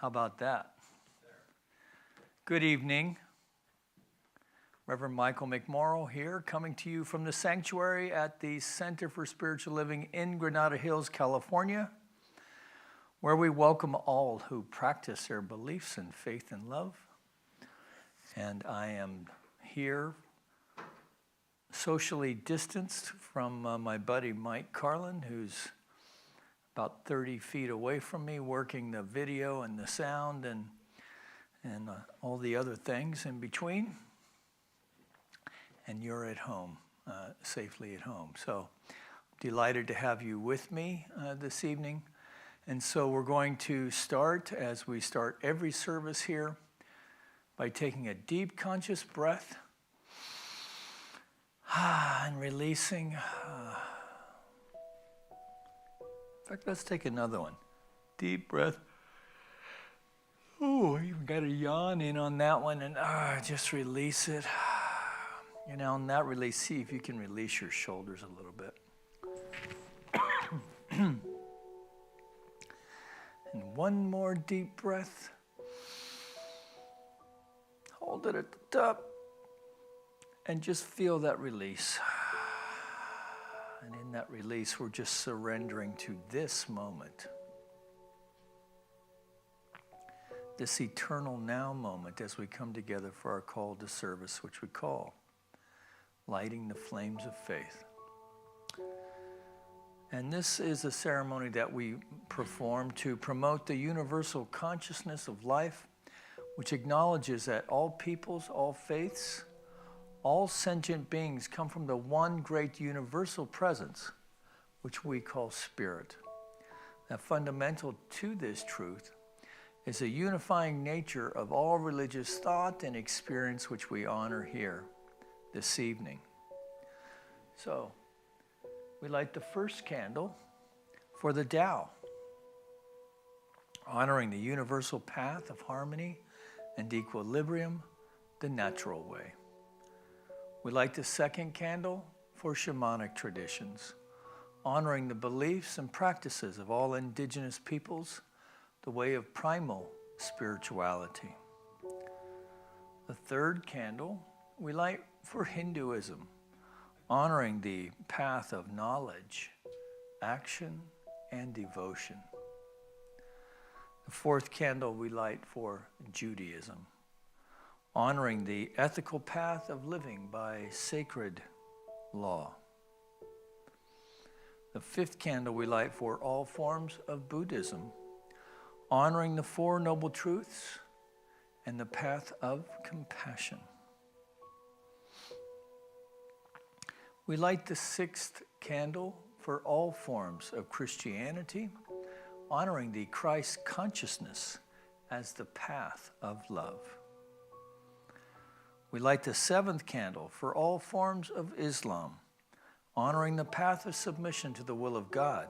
How about that? Good evening. Reverend Michael McMorrow here, coming to you from the sanctuary at the Center for Spiritual Living in Granada Hills, California, where we welcome all who practice their beliefs in faith and love. And I am here socially distanced from my buddy Mike Carlin, who's about 30 feet away from me, working the video and the sound and all the other things in between. And you're at home, safely at home. So delighted to have you with me this evening. And so we're going to start, as we start every service here, by taking a deep conscious breath and releasing. In fact, let's take another one. Deep breath. Oh, I even got a yawn in on that one, and just release it. You know, on that release, see if you can release your shoulders a little bit. And one more deep breath. Hold it at the top. And just feel that release. And in that release, we're just surrendering to this moment. This eternal now moment as we come together for our call to service, which we call lighting the flames of faith. And this is a ceremony that we perform to promote the universal consciousness of life, which acknowledges that all peoples, all faiths, all sentient beings come from the one great universal presence, which we call spirit. Now, fundamental to this truth is the unifying nature of all religious thought and experience, which we honor here this evening. So, we light the first candle for the Tao, honoring the universal path of harmony and equilibrium, the natural way. We light the second candle for shamanic traditions, honoring the beliefs and practices of all indigenous peoples, the way of primal spirituality. The third candle we light for Hinduism, honoring the path of knowledge, action, and devotion. The fourth candle we light for Judaism, honoring the ethical path of living by sacred law. The fifth candle we light for all forms of Buddhism, honoring the Four Noble Truths and the path of compassion. We light the sixth candle for all forms of Christianity, honoring the Christ consciousness as the path of love. We light the seventh candle for all forms of Islam, honoring the path of submission to the will of God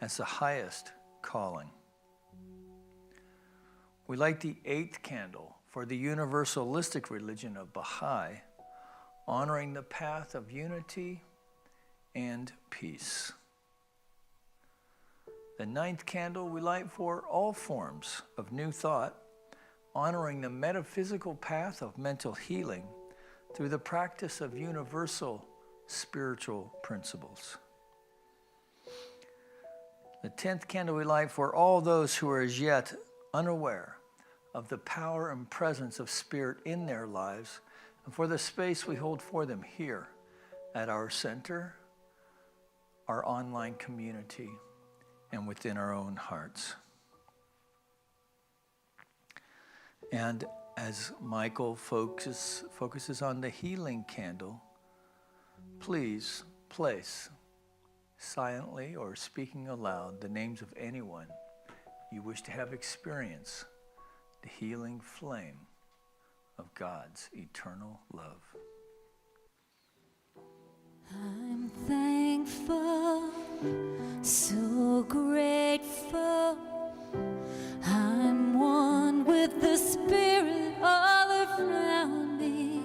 as the highest calling. We light the eighth candle for the universalistic religion of Baha'i, honoring the path of unity and peace. The ninth candle we light for all forms of new thought, honoring the metaphysical path of mental healing through the practice of universal spiritual principles. The 10th candle we light for all those who are as yet unaware of the power and presence of spirit in their lives, and for the space we hold for them here at our center, our online community, and within our own hearts. And as Michael focuses on the healing candle, please place silently or speaking aloud the names of anyone you wish to have experience the healing flame of God's eternal love. I'm thankful, so grateful. I'm one with the Spirit all around me.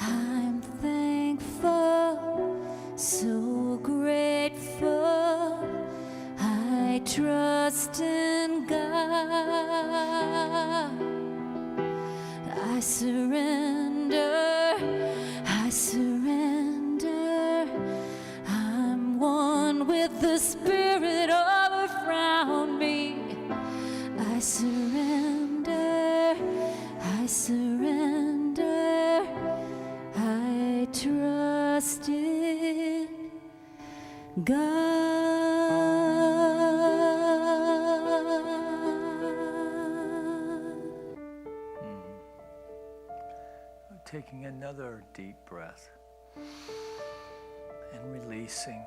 I'm thankful, so grateful. I trust trust in God. I surrender, I surrender. I'm one with the Spirit all around me. I surrender, I surrender. I trust in God. Taking another deep breath and releasing.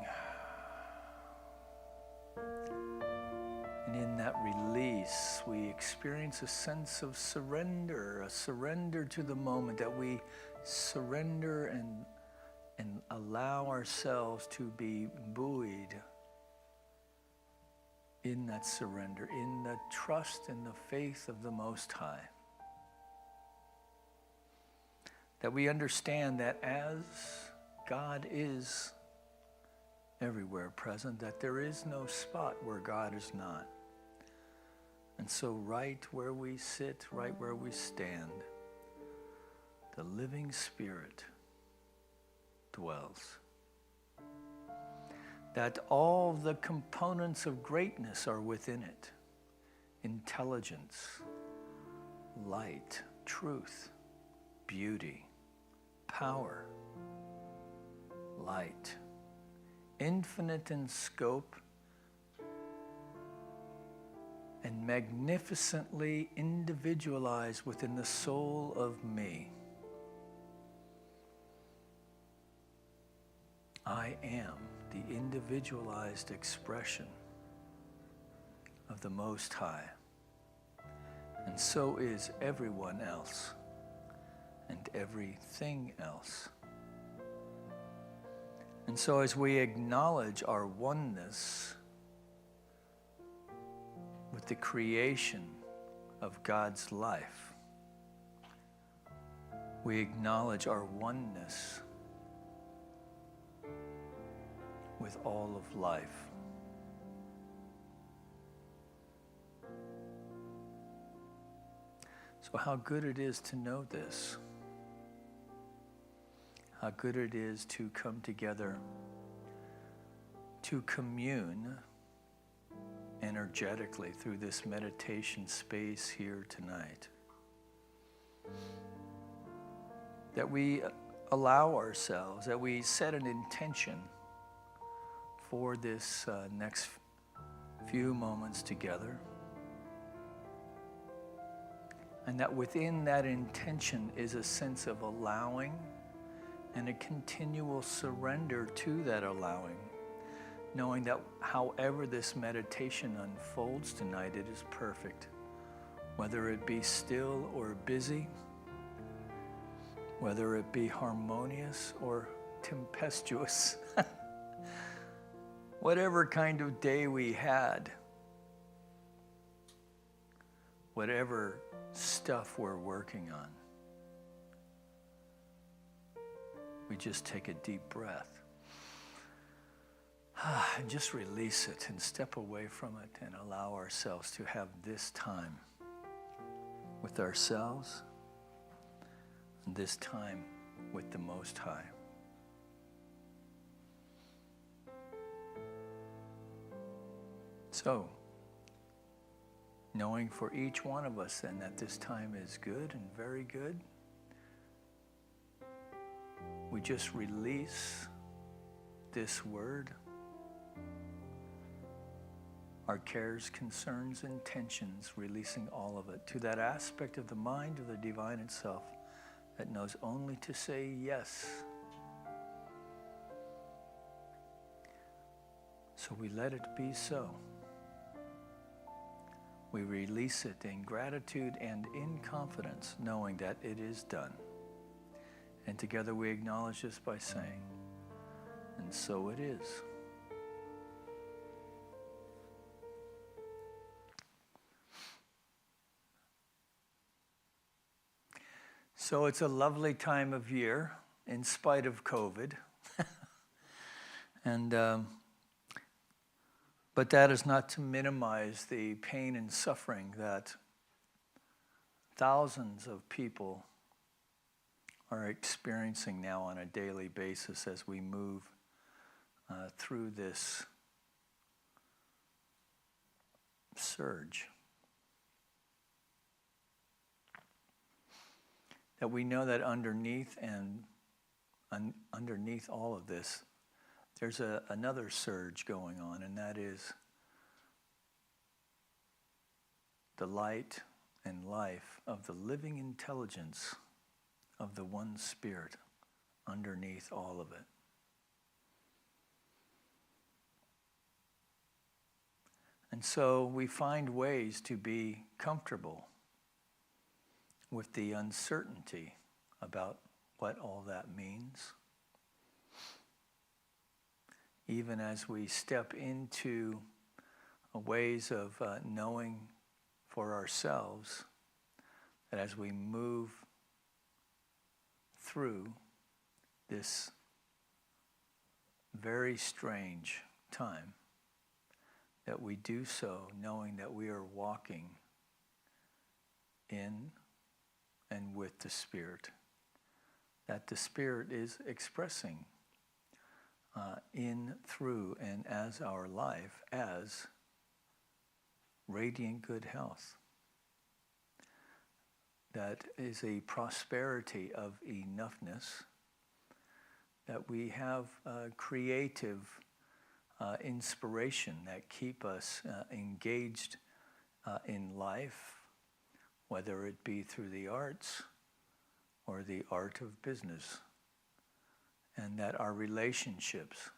And in that release, we experience a sense of surrender, a surrender to the moment, that we surrender and allow ourselves to be buoyed in that surrender, in the trust and the faith of the Most High. That we understand that as God is everywhere present, that there is no spot where God is not. And so right where we sit, right where we stand, the living Spirit dwells. That all the components of greatness are within it. Intelligence, light, truth, beauty, power, light, infinite in scope, and magnificently individualized within the soul of me. I am the individualized expression of the Most High, and so is everyone else and everything else. And so as we acknowledge our oneness with the creation of God's life, we acknowledge our oneness with all of life. So how good it is to know this. How good it is to come together to commune energetically through this meditation space here tonight. That we allow ourselves, that we set an intention for this next few moments together. And that within that intention is a sense of allowing and a continual surrender to that allowing, knowing that however this meditation unfolds tonight, it is perfect. Whether it be still or busy, whether it be harmonious or tempestuous, whatever kind of day we had, whatever stuff we're working on, we just take a deep breath and just release it and step away from it and allow ourselves to have this time with ourselves and this time with the Most High. So, knowing for each one of us then that this time is good and very good, we just release this word, our cares, concerns, and tensions, releasing all of it to that aspect of the mind of the divine itself that knows only to say yes. So we let it be so. We release it in gratitude and in confidence, knowing that it is done. And together we acknowledge this by saying, and so it is. So it's a lovely time of year, in spite of COVID. And But that is not to minimize the pain and suffering that thousands of people are experiencing now on a daily basis as we move through this surge. That we know that underneath underneath all of this, there's another surge going on, and that is the light and life of the living intelligence of the one Spirit underneath all of it. And so we find ways to be comfortable with the uncertainty about what all that means. Even as we step into ways of knowing for ourselves that as we move through this very strange time, that we do so knowing that we are walking in and with the Spirit, that the Spirit is expressing in, through, and as our life as radiant good health. That is a prosperity of enoughness, that we have creative inspiration that keep us engaged in life, whether it be through the arts or the art of business, and that our relationships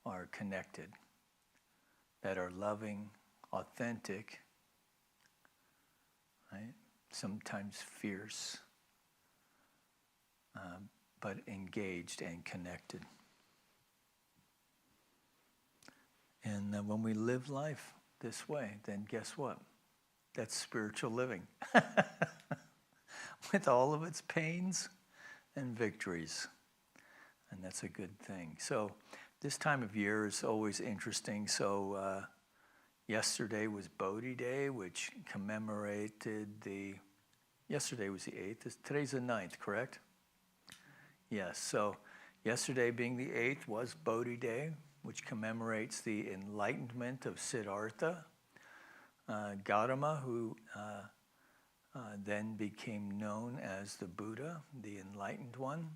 are connected, that are loving, authentic, right? Sometimes fierce, but engaged and connected. And when we live life this way, then guess what? That's spiritual living. With all of its pains and victories. And that's a good thing. So this time of year is always interesting. So yesterday was Bodhi Day, which commemorated yesterday was the 8th. Today's the 9th, correct? Yes, so yesterday being the 8th was Bodhi Day, which commemorates the enlightenment of Siddhartha, Gautama, who then became known as the Buddha, the enlightened one.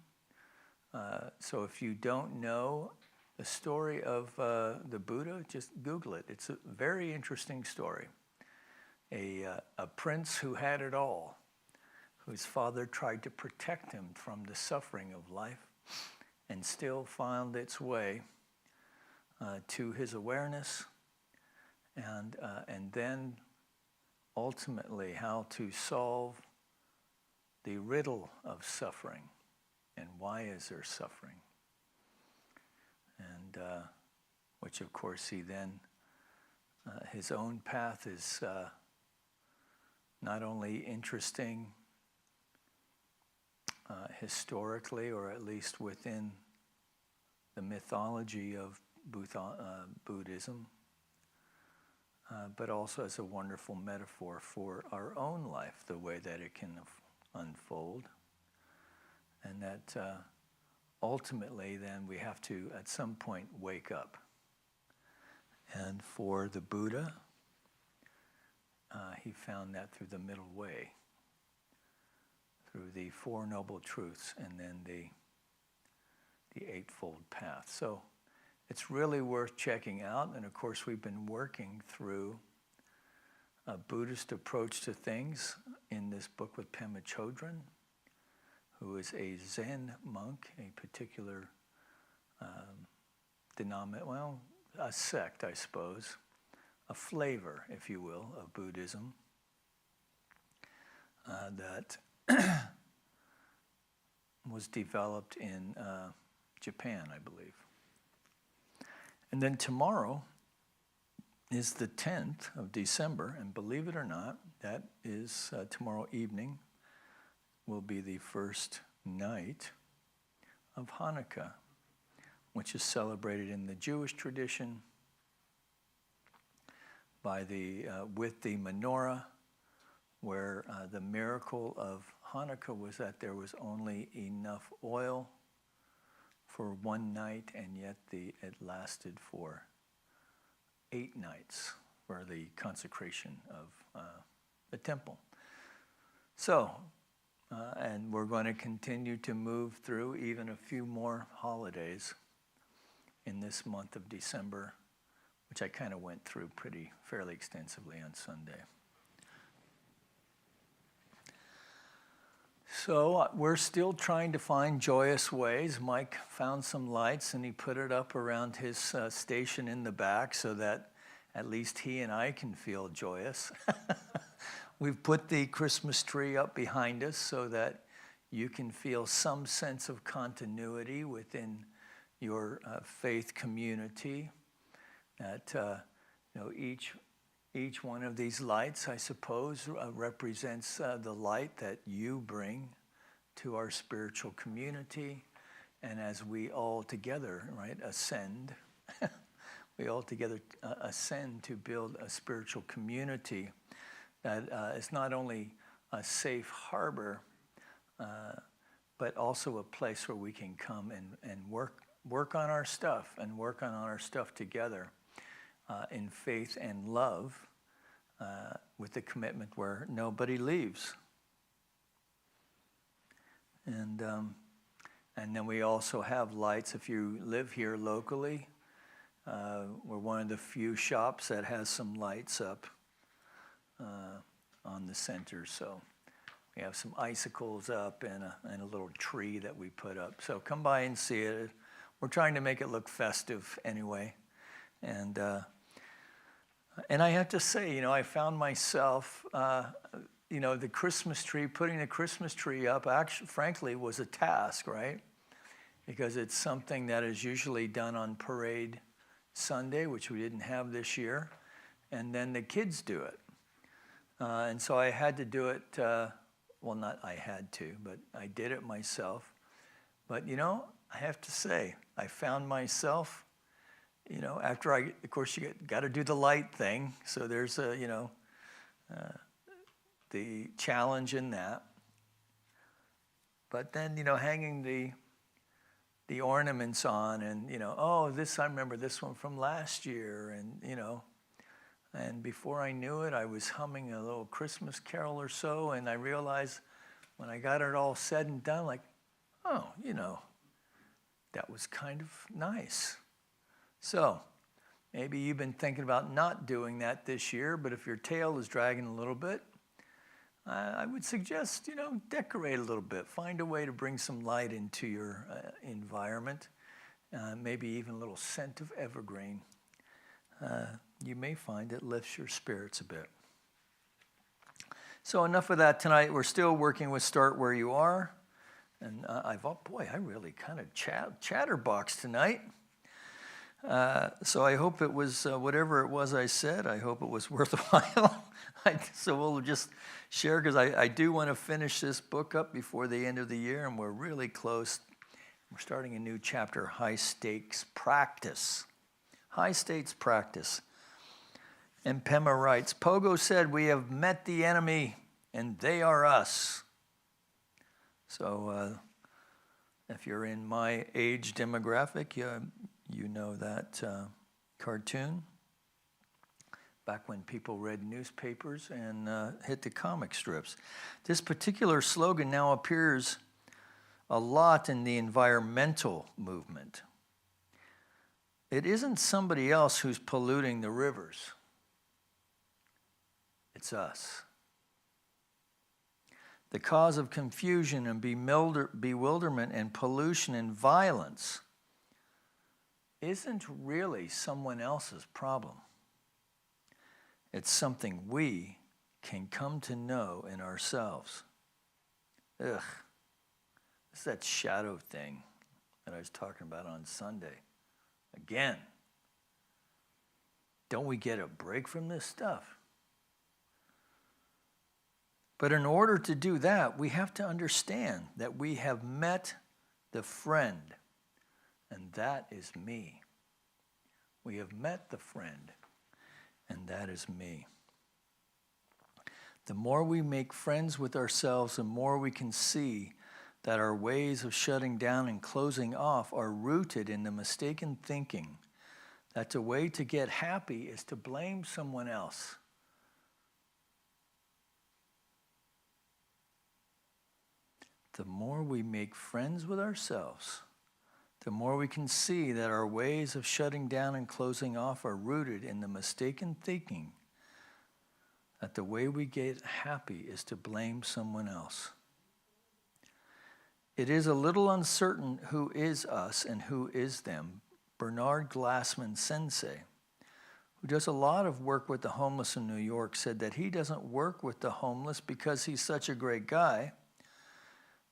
So if you don't know the story of the Buddha, just Google it. It's a very interesting story. A prince who had it all, whose father tried to protect him from the suffering of life, and still found its way to his awareness, and then ultimately how to solve the riddle of suffering, and why is there suffering, and which of course he then, his own path is not only interesting historically, or at least within the mythology of Buddhism, but also as a wonderful metaphor for our own life, the way that it can unfold. And that ultimately then we have to at some point wake up. And for the Buddha, he found that through the middle way, through the Four Noble Truths and then the Eightfold Path. So it's really worth checking out. And of course, we've been working through a Buddhist approach to things in this book with Pema Chodron, who is a Zen monk, a particular a sect, I suppose, a flavor, if you will, of Buddhism that was developed in Japan, I believe. And then tomorrow is the 10th of December, and believe it or not, that is tomorrow evening will be the first night of Hanukkah, which is celebrated in the Jewish tradition with the menorah, where the miracle of Hanukkah was that there was only enough oil for one night, and yet it lasted for 8 nights for the consecration of the temple. So, and we're going to continue to move through even a few more holidays in this month of December, which I kind of went through fairly extensively on Sunday. So we're still trying to find joyous ways. Mike found some lights and he put it up around his station in the back so that at least he and I can feel joyous. We've put the Christmas tree up behind us so that you can feel some sense of continuity within your faith community. That each one of these lights, I suppose, represents the light that you bring to our spiritual community. And as we all together, ascend, we all together ascend to build a spiritual community that is not only a safe harbor, but also a place where we can come and work on our stuff and work on our stuff together. In faith and love, with the commitment where nobody leaves. And then we also have lights. If you live here locally, we're one of the few shops that has some lights up on the center. So we have some icicles up and a little tree that we put up. So come by and see it. We're trying to make it look festive anyway. And I have to say, I found myself, the Christmas tree, putting the Christmas tree up, actually, frankly, was a task, right? Because it's something that is usually done on Parade Sunday, which we didn't have this year, and then the kids do it. And so I had to do it, not I had to, but I did it myself. But, I have to say, I found myself, after of course, you got to do the light thing. So there's the challenge in that. But then, hanging the ornaments on and, I remember this one from last year. And, and before I knew it, I was humming a little Christmas carol or so. And I realized when I got it all said and done, that was kind of nice. So maybe you've been thinking about not doing that this year, but if your tail is dragging a little bit, I would suggest, decorate a little bit. Find a way to bring some light into your environment, maybe even a little scent of evergreen. You may find it lifts your spirits a bit. So enough of that tonight. We're still working with Start Where You Are. And I really kind of chatterboxed tonight. So I hope it was, whatever it was I said, I hope it was worthwhile. So we'll just share, because I do want to finish this book up before the end of the year, and we're really close. We're starting a new chapter, High Stakes Practice. High Stakes Practice. And Pema writes, Pogo said, we have met the enemy, and they are us. So if you're in my age demographic, you know that cartoon, back when people read newspapers and hit the comic strips. This particular slogan now appears a lot in the environmental movement. It isn't somebody else who's polluting the rivers. It's us. The cause of confusion and bewilderment and pollution and violence isn't really someone else's problem. It's something we can come to know in ourselves. It's that shadow thing that I was talking about on Sunday. Again, don't we get a break from this stuff? But in order to do that, we have to understand that we have met the friend, and that is me. We have met the friend, and that is me. The more we make friends with ourselves, the more we can see that our ways of shutting down and closing off are rooted in the mistaken thinking that the way to get happy is to blame someone else. The more we make friends with ourselves, the more we can see that our ways of shutting down and closing off are rooted in the mistaken thinking that the way we get happy is to blame someone else. It is a little uncertain who is us and who is them. Bernard Glassman Sensei, who does a lot of work with the homeless in New York, said that he doesn't work with the homeless because he's such a great guy,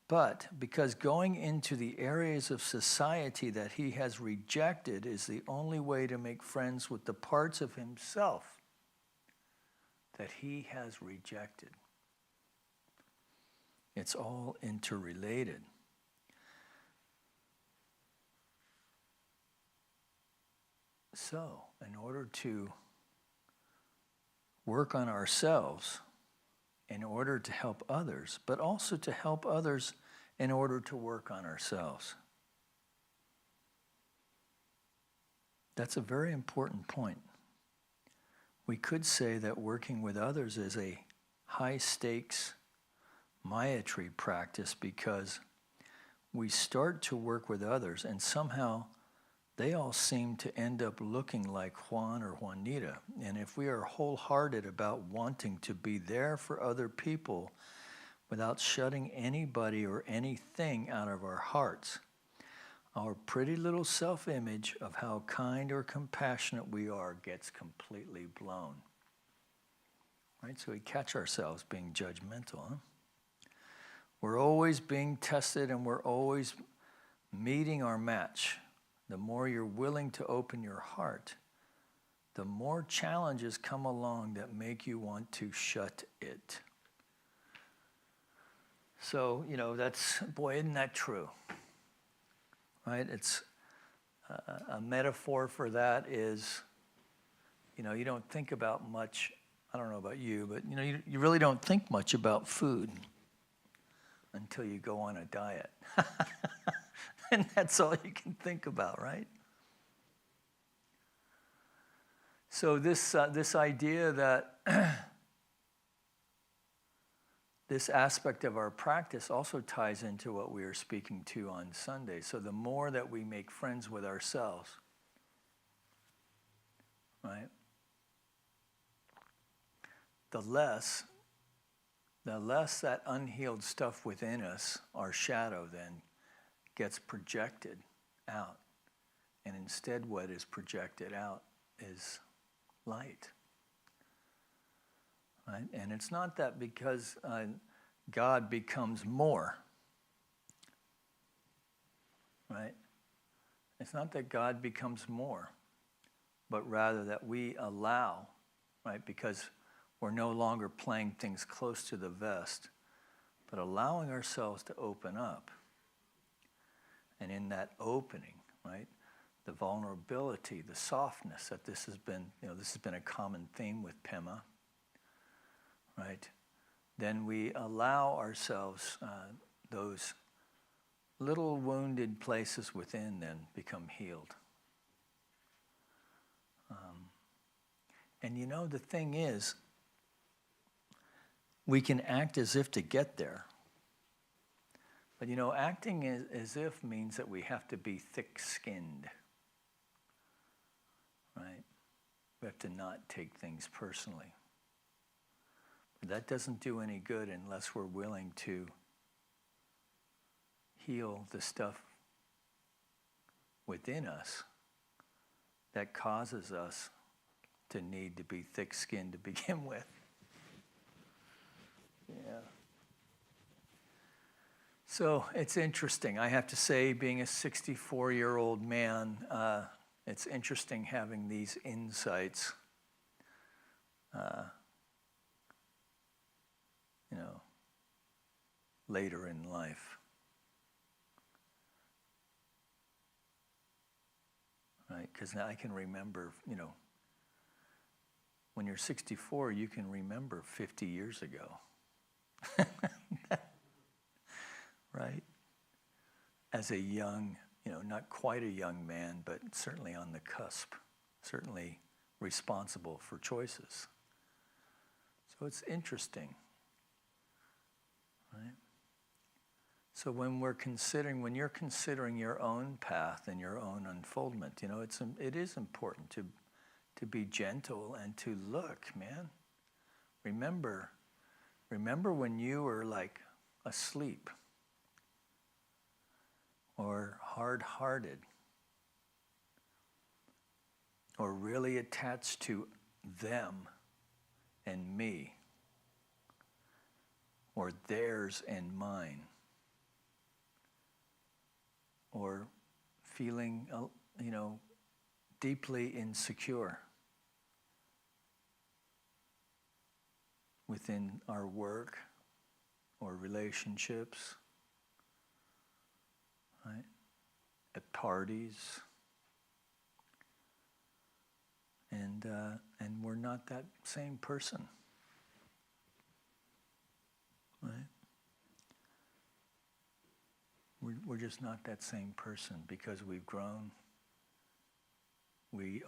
but because going into the areas of society that he has rejected is the only way to make friends with the parts of himself that he has rejected. It's all interrelated. So, in order to work on ourselves, in order to help others, but also to help others in order to work on ourselves. That's a very important point. We could say that working with others is a high-stakes myetry practice because we start to work with others and somehow they all seem to end up looking like Juan or Juanita. And if we are wholehearted about wanting to be there for other people without shutting anybody or anything out of our hearts, our pretty little self-image of how kind or compassionate we are gets completely blown. Right? So we catch ourselves being judgmental. Huh? We're always being tested and we're always meeting our match. The more you're willing to open your heart, the more challenges come along that make you want to shut it. So, boy, isn't that true? Right? It's a metaphor for that is, you don't think about much. I don't know about you, but you really don't think much about food until you go on a diet. And that's all you can think about, right? So this idea that this aspect of our practice also ties into what we are speaking to on Sunday. So the more that we make friends with ourselves, right? The less that unhealed stuff within us, our shadow then, gets projected out. And instead what is projected out is light. Right? And it's not that because God becomes more. Right? It's not that God becomes more, but rather that we allow, right? Because we're no longer playing things close to the vest, but allowing ourselves to open up. And in that opening, right, the vulnerability, the softness that this has been a common theme with Pema, right? Then we allow ourselves those little wounded places within then become healed. And the thing is, we can act as if to get there. But acting as if means that we have to be thick-skinned, right? We have to not take things personally. But that doesn't do any good unless we're willing to heal the stuff within us that causes us to need to be thick-skinned to begin with. Yeah. So it's interesting. I have to say, being a 64-year-old man, it's interesting having these insights, later in life. Right? Because now I can remember, when you're 64, you can remember 50 years ago. Right? As a young, not quite a young man, but certainly on the cusp, certainly responsible for choices. So it's interesting, right? So when you're considering your own path and your own unfoldment, it is important to be gentle and to look, man. Remember when you were like asleep or hard-hearted or really attached to them and me or theirs and mine, or feeling, deeply insecure within our work or relationships, right? At parties. And we're not that same person, right? We're just not that same person because we've grown. We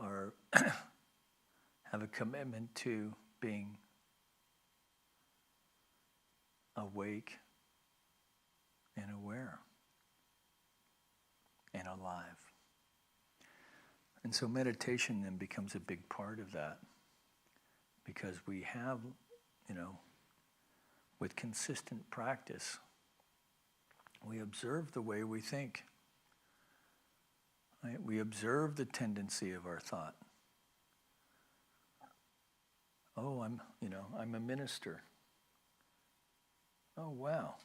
have a commitment to being awake and aware and alive. And so meditation then becomes a big part of that, because we have, with consistent practice, we observe the way we think. Right? We observe the tendency of our thought. Oh, I'm a minister. Oh, wow.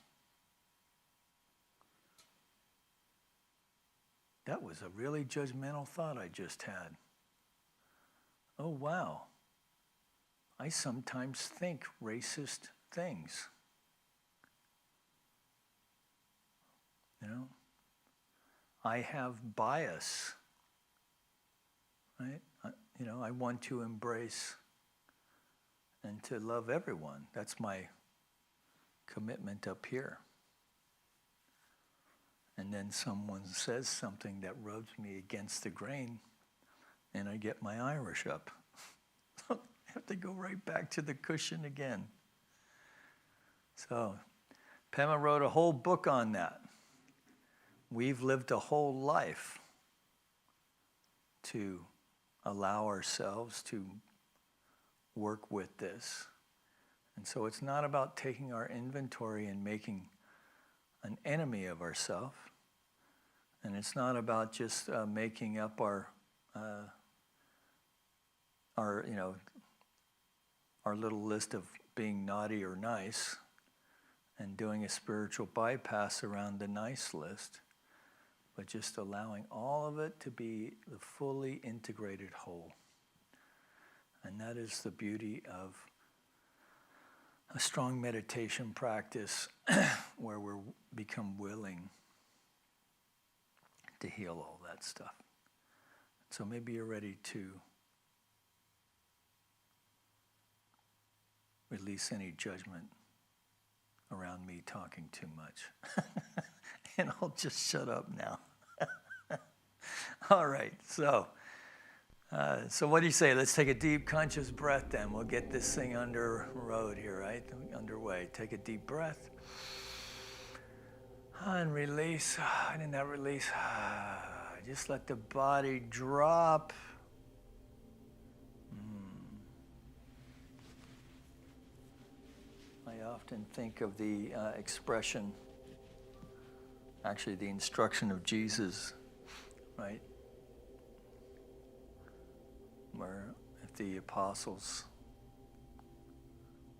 That was a really judgmental thought I just had. Oh, wow. I sometimes think racist things. I have bias, right? I want to embrace and to love everyone. That's my commitment up here. And then someone says something that rubs me against the grain, and I get my Irish up. I have to go right back to the cushion again. So, Pema wrote a whole book on that. We've lived a whole life to allow ourselves to work with this. And so it's not about taking our inventory and making an enemy of ourselves. And it's not about just making up our little list of being naughty or nice and doing a spiritual bypass around the nice list, but just allowing all of it to be the fully integrated whole. And that is the beauty of a strong meditation practice where we become willing to heal all that stuff. So maybe you're ready to release any judgment around me talking too much. And I'll just shut up now. All right, so what do you say? Let's take a deep conscious breath then. We'll get this thing under road here, right? Underway. Take a deep breath. And release. And in that release, just let the body drop. I often think of the expression, actually the instruction of Jesus, right? Where if the apostles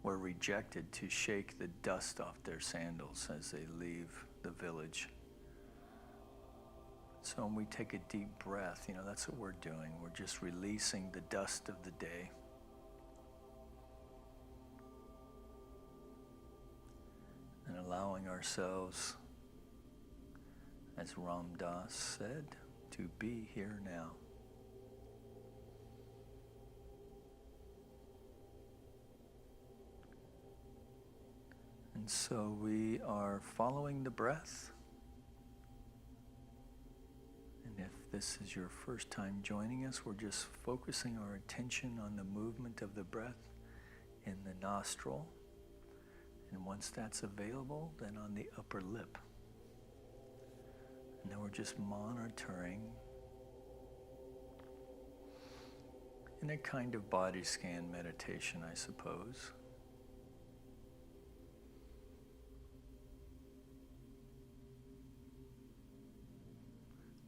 were rejected, to shake the dust off their sandals as they leave the village. So when we take a deep breath, that's what we're doing. We're just releasing the dust of the day. And allowing ourselves, as Ram Dass said, to be here now. And so we are following the breath. And if this is your first time joining us, we're just focusing our attention on the movement of the breath in the nostril. And once that's available, then on the upper lip. And then we're just monitoring in a kind of body scan meditation, I suppose.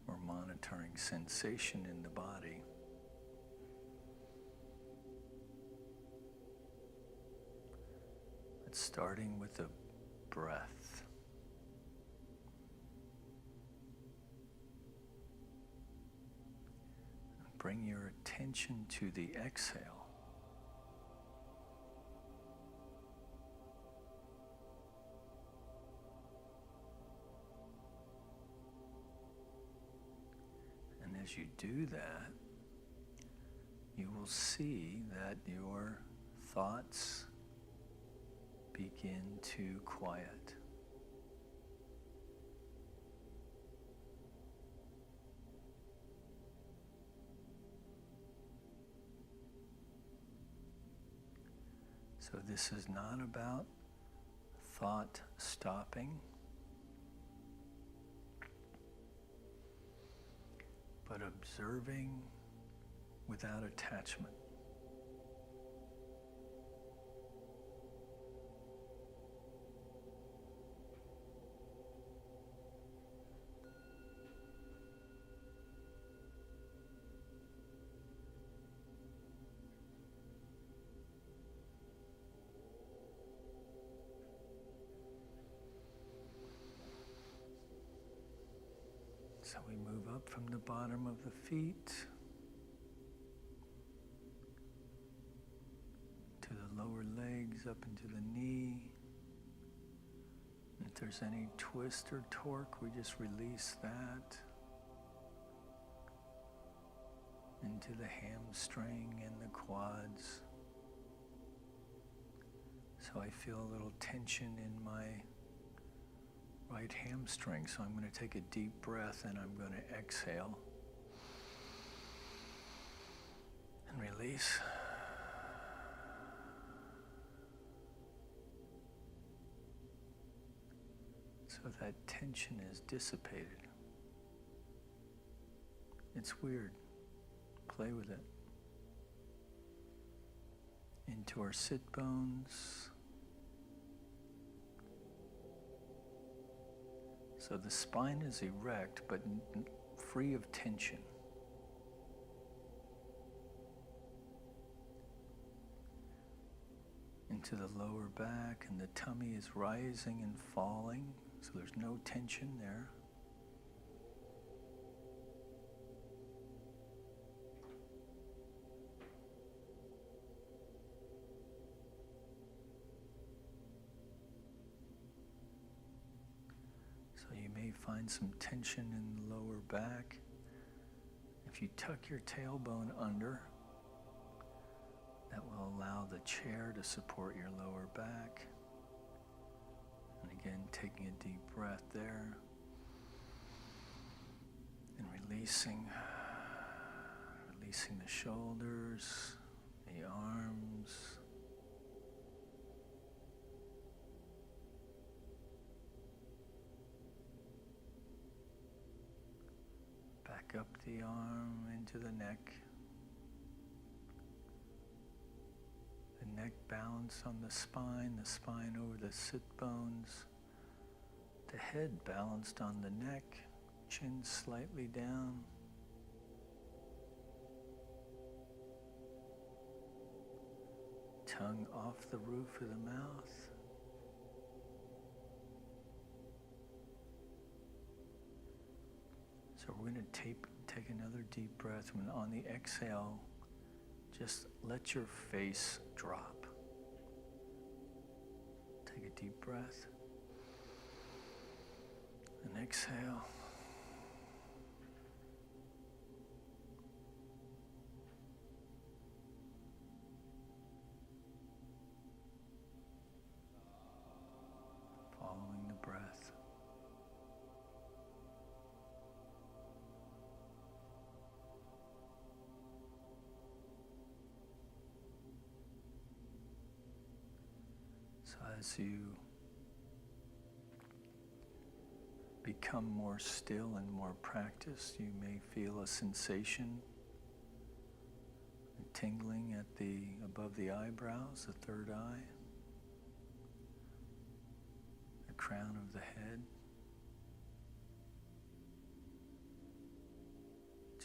We're monitoring sensation in the body. It's starting with the breath. Bring your attention to the exhale. And as you do that, you will see that your thoughts begin to quiet. So this is not about thought stopping, but observing without attachment. So we move up from the bottom of the feet to the lower legs, up into the knee. And if there's any twist or torque, we just release that into the hamstring and the quads. So I feel a little tension in my right hamstring, so I'm going to take a deep breath and I'm going to exhale and release. So that tension is dissipated. It's weird. Play with it. Into our sit bones. So the spine is erect, but free of tension. Into the lower back, and the tummy is rising and falling, so there's no tension there. Find some tension in the lower back. If you tuck your tailbone under, that will allow the chair to support your lower back. And again, taking a deep breath there and releasing the shoulders, the arms. Up the arm into the neck. The neck balanced on the spine over the sit bones. The head balanced on the neck, chin slightly down. Tongue off the roof of the mouth. So we're going to take another deep breath, and on the exhale, just let your face drop. Take a deep breath, and exhale. As you become more still and more practiced, you may feel a sensation, a tingling at above the eyebrows, the third eye, the crown of the head.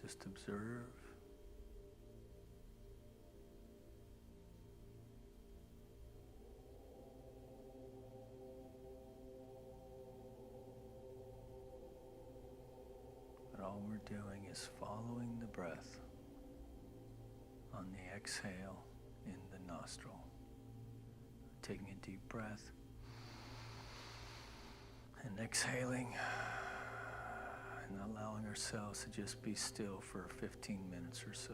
Just observe. But all we're doing is following the breath on the exhale in the nostril. Taking a deep breath and exhaling and allowing ourselves to just be still for 15 minutes or so.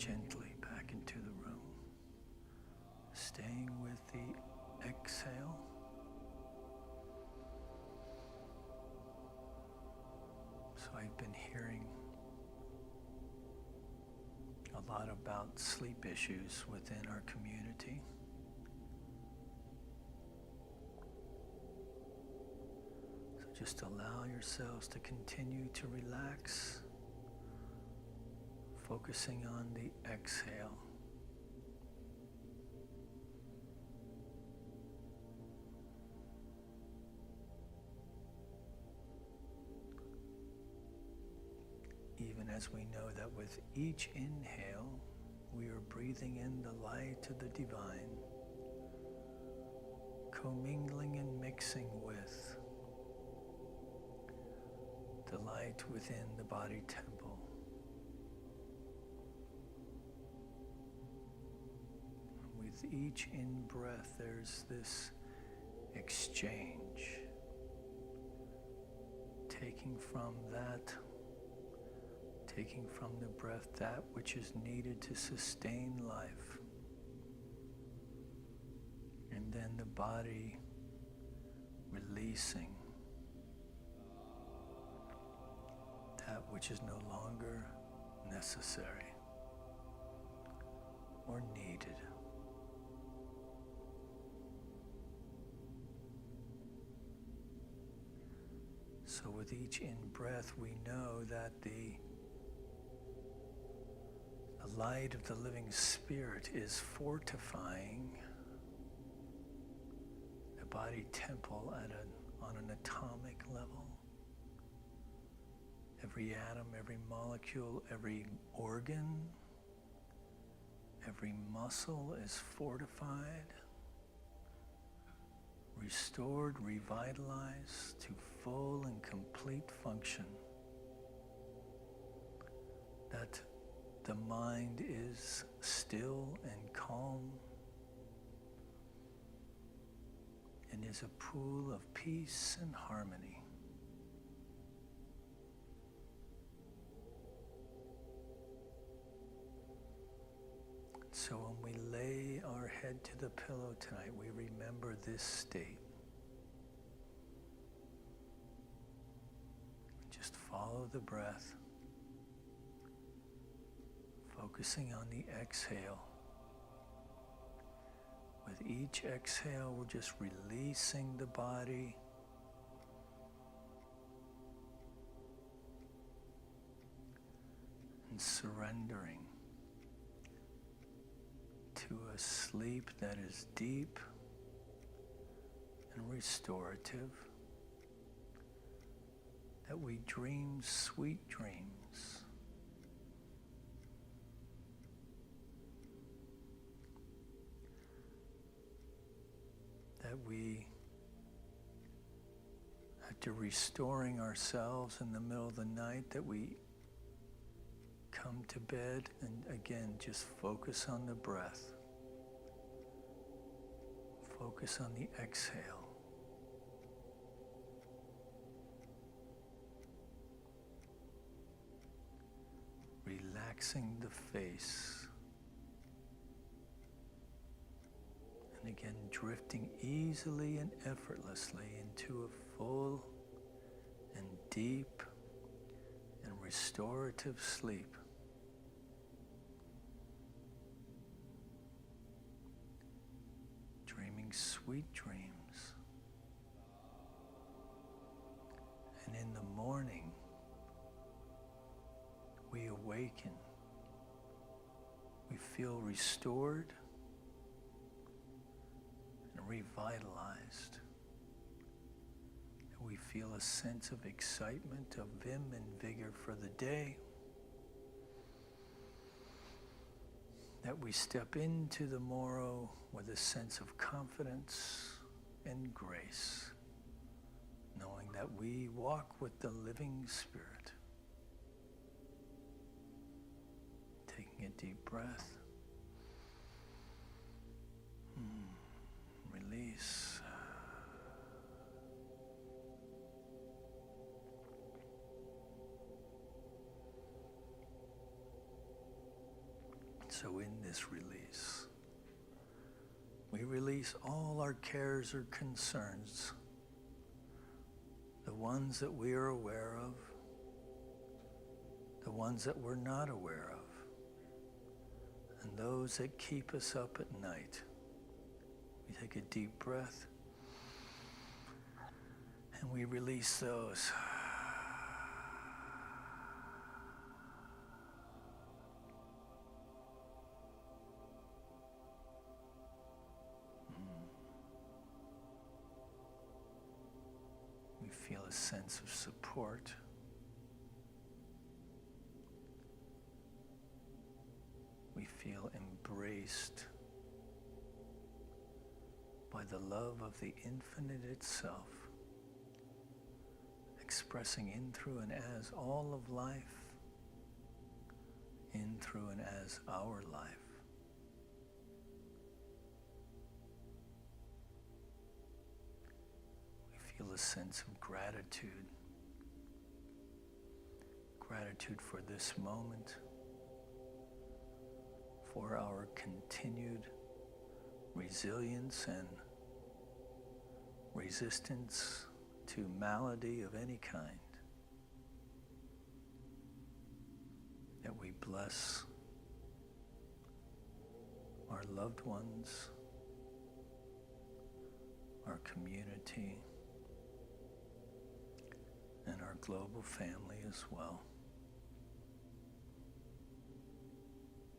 gently back into the room, staying with the exhale. So I've been hearing a lot about sleep issues within our community. So just allow yourselves to continue to relax, focusing on the exhale. Even as we know that with each inhale, we are breathing in the light of the divine, commingling and mixing with the light within the body temple. With each in-breath, there's this exchange, taking from the breath that which is needed to sustain life. And then the body releasing that which is no longer necessary or needed. So with each in-breath, we know that the light of the living Spirit is fortifying the body temple on an atomic level. Every atom, every molecule, every organ, every muscle is fortified, restored, revitalized to full and complete function. That the mind is still and calm and is a pool of peace and harmony. So when we lay our head to the pillow tonight, we remember this state. Just follow the breath, focusing on the exhale. With each exhale, we're just releasing the body, and surrendering to a sleep that is deep and restorative, that we dream sweet dreams. That we, after restoring ourselves in the middle of the night, that we come to bed and again just focus on the breath. Focus on the exhale. Relaxing the face. And again, drifting easily and effortlessly into a full and deep and restorative sleep. Dreaming sweet dreams. And in the morning, we awaken. We feel restored and revitalized. We feel a sense of excitement, of vim and vigor for the day. That we step into the morrow with a sense of confidence and grace, knowing that we walk with the living Spirit. Taking a deep breath. Release. So in this release, we release all our cares or concerns, the ones that we are aware of, the ones that we're not aware of, and those that keep us up at night. We take a deep breath and we release those. We feel a sense of support. We feel embraced by the love of the infinite itself, expressing in, through, and as all of life, in, through, and as our life. We feel a sense of gratitude. Gratitude for this moment, for our continued resilience and resistance to malady of any kind, that we bless our loved ones, our community, and our global family as well.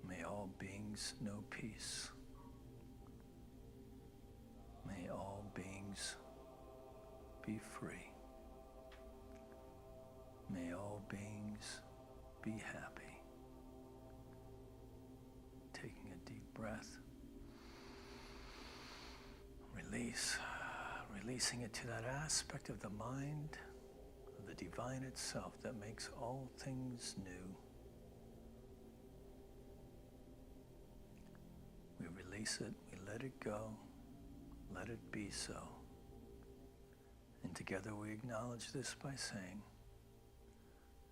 May all beings know peace. May all beings be free. May all beings be happy. Taking a deep breath. Releasing it to that aspect of the mind, of the divine itself that makes all things new. We release it, we let it go, let it be so. And together we acknowledge this by saying,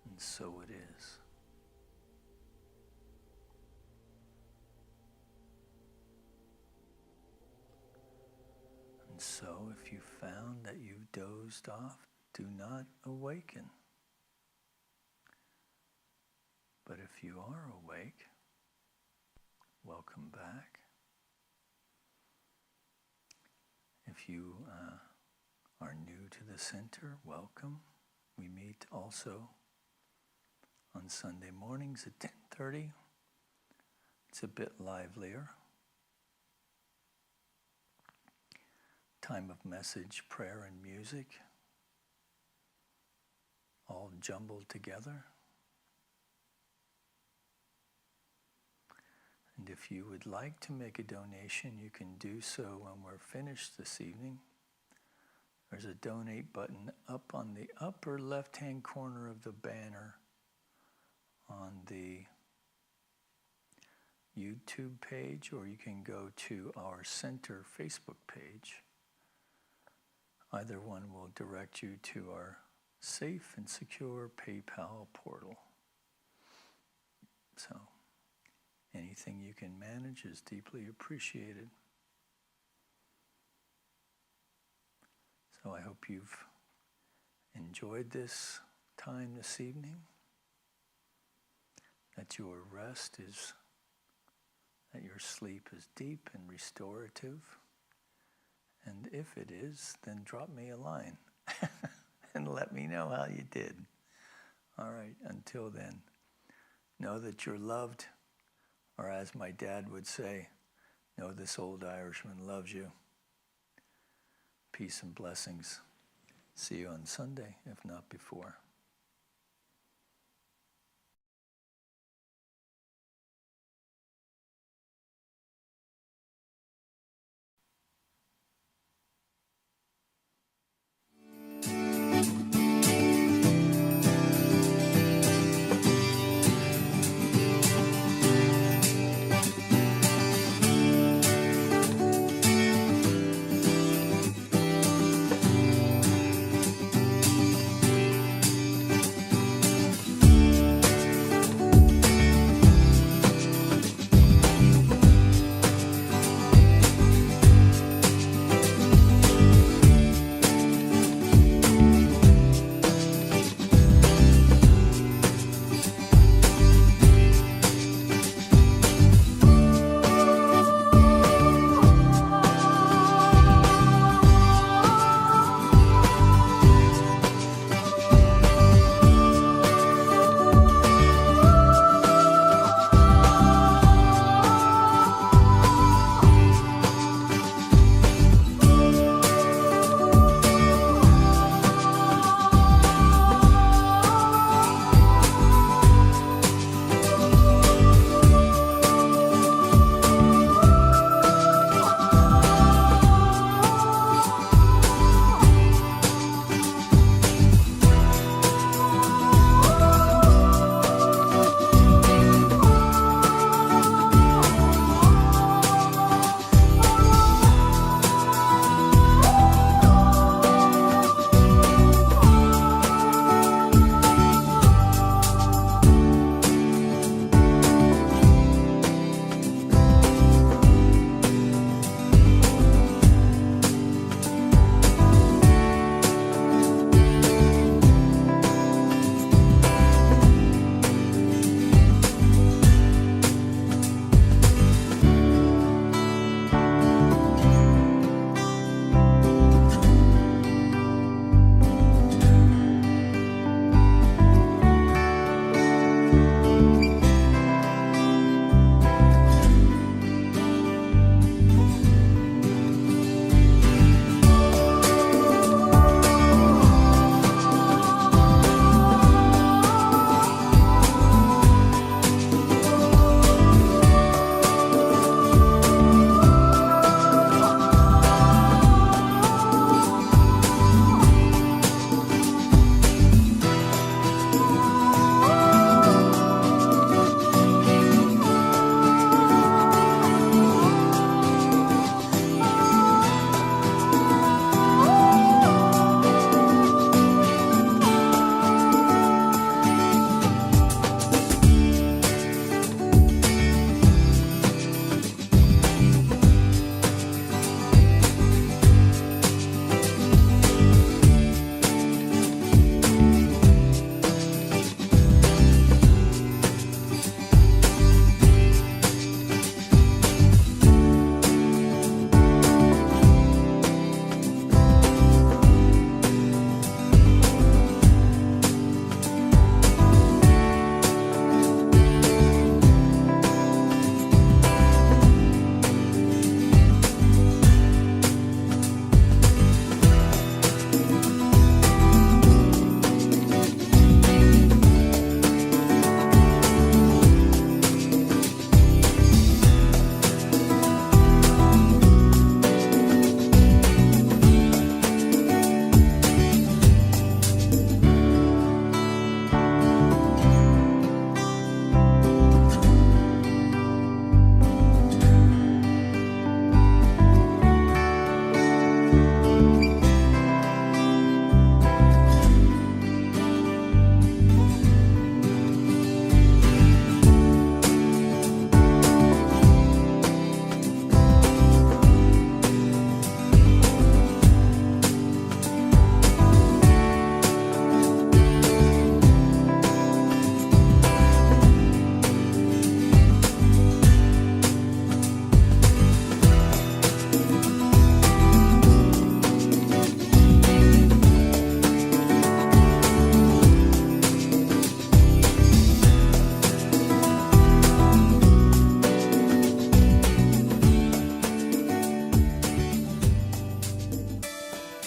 and so it is. And so if you found that you've dozed off, do not awaken. But if you are awake, welcome back. If you are new to the center, welcome. We meet also on Sunday mornings at 10:30. It's a bit livelier. Time of message, prayer, and music, all jumbled together. And if you would like to make a donation, you can do so when we're finished this evening. There's a donate button up on the upper left-hand corner of the banner on the YouTube page, or you can go to our center Facebook page. Either one will direct you to our safe and secure PayPal portal. So, anything you can manage is deeply appreciated. So I hope you've enjoyed this time this evening, that your rest is, that your sleep is deep and restorative. And if it is, then drop me a line and let me know how you did. All right, until then, know that you're loved. Or as my dad would say, know this old Irishman loves you. Peace and blessings. See you on Sunday, if not before.